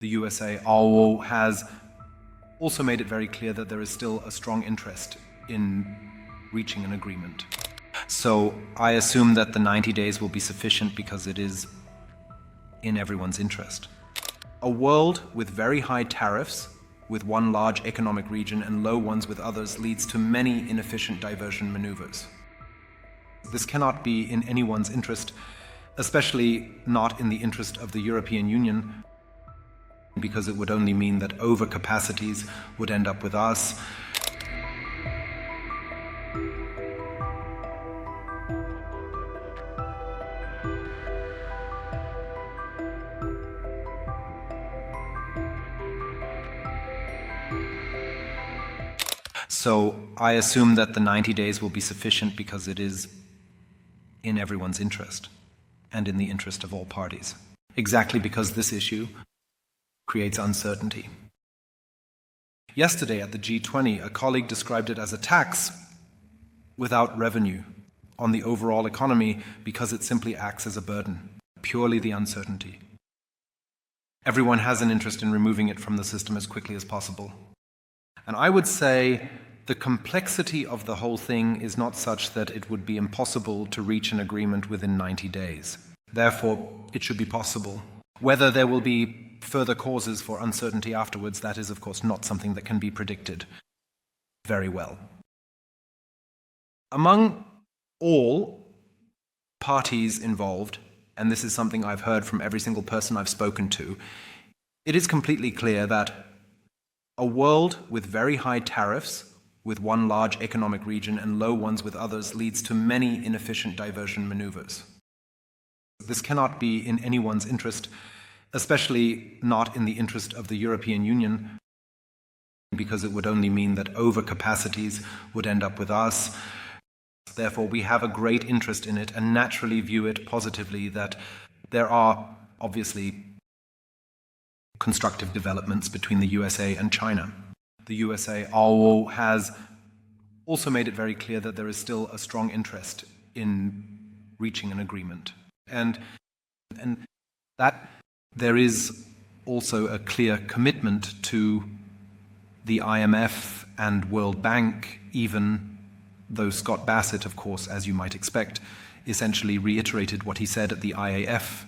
The USA has also made it very clear that there is still a strong interest in reaching an agreement. So I assume that the 90 days will be sufficient because it is in everyone's interest. A world with very high tariffs, with one large economic region and low ones with others, leads to many inefficient diversion maneuvers. This cannot be in anyone's interest, especially not in the interest of the European Union, because it would only mean that overcapacities would end up with us. So I assume that the 90 days will be sufficient because it is in everyone's interest and in the interest of all parties. Exactly because this issue creates uncertainty. Yesterday at the G20, a colleague described it as a tax without revenue on the overall economy because it simply acts as a burden, purely the uncertainty. Everyone has an interest in removing it from the system as quickly as possible. And I would say the complexity of the whole thing is not such that it would be impossible to reach an agreement within 90 days. Therefore, it should be possible. Whether there will be further causes for uncertainty afterwards, that is, of course, not something that can be predicted very well. Among all parties involved, and this is something I've heard from every single person I've spoken to, it is completely clear that a world with very high tariffs, with one large economic region and low ones with others, leads to many inefficient diversion maneuvers. This cannot be in anyone's interest, especially not in the interest of the European Union, because it would only mean that overcapacities would end up with us. Therefore, we have a great interest in it and naturally view it positively that there are obviously constructive developments between the USA and China. The USA has also made it very clear that there is still a strong interest in reaching an agreement. And that there is also a clear commitment to the IMF and World Bank, even though Scott Bassett, of course, as you might expect, essentially reiterated what he said at the IAF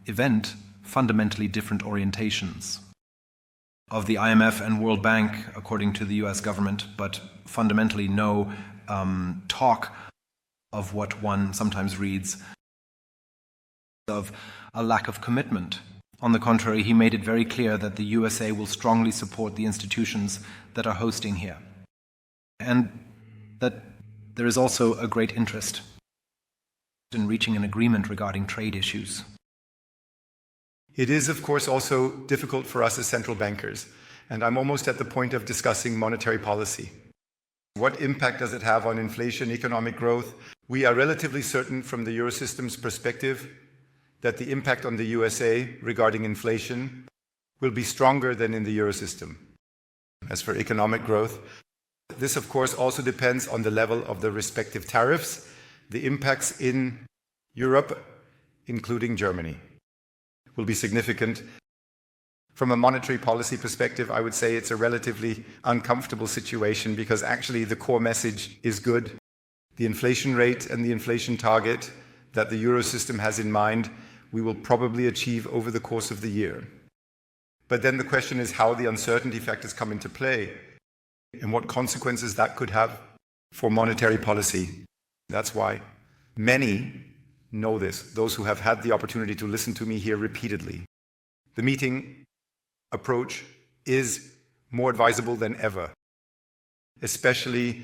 event, fundamentally different orientations of the IMF and World Bank, according to the US government, but fundamentally no talk of what one sometimes reads of a lack of commitment. On the contrary, he made it very clear that the USA will strongly support the institutions that are hosting here, and that there is also a great interest in reaching an agreement regarding trade issues. It is, of course, also difficult for us as central bankers, and I'm almost at the point of discussing monetary policy. What impact does it have on inflation, economic growth? We are relatively certain from the Eurosystem's perspective that the impact on the USA regarding inflation will be stronger than in the Eurosystem. As for economic growth, this, of course, also depends on the level of the respective tariffs, the impacts in Europe, including Germany, will be significant. From a monetary policy perspective, I would say it's a relatively uncomfortable situation because actually the core message is good. The inflation rate and the inflation target that the Eurosystem has in mind, we will probably achieve over the course of the year. But then the question is how the uncertainty factors come into play and what consequences that could have for monetary policy. That's why many know this, those who have had the opportunity to listen to me here repeatedly. The meeting approach is more advisable than ever. Especially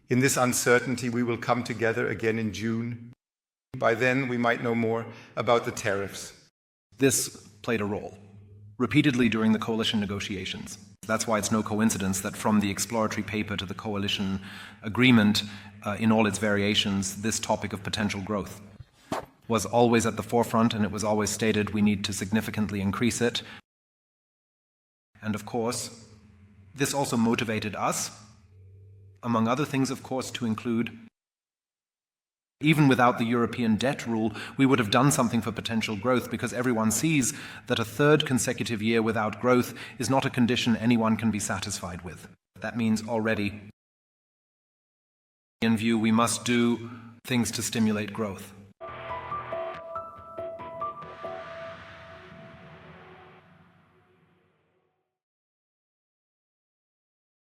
in this uncertainty, we will come together again in June. By then, we might know more about the tariffs. This played a role repeatedly during the coalition negotiations. That's why it's no coincidence that from the exploratory paper to the coalition agreement, in all its variations, this topic of potential growth was always at the forefront, and it was always stated we need to significantly increase it. And of course, this also motivated us, among other things, of course, to include Even without the European debt rule, we would have done something for potential growth because everyone sees that a third consecutive year without growth is not a condition anyone can be satisfied with. That means already, in view, we must do things to stimulate growth.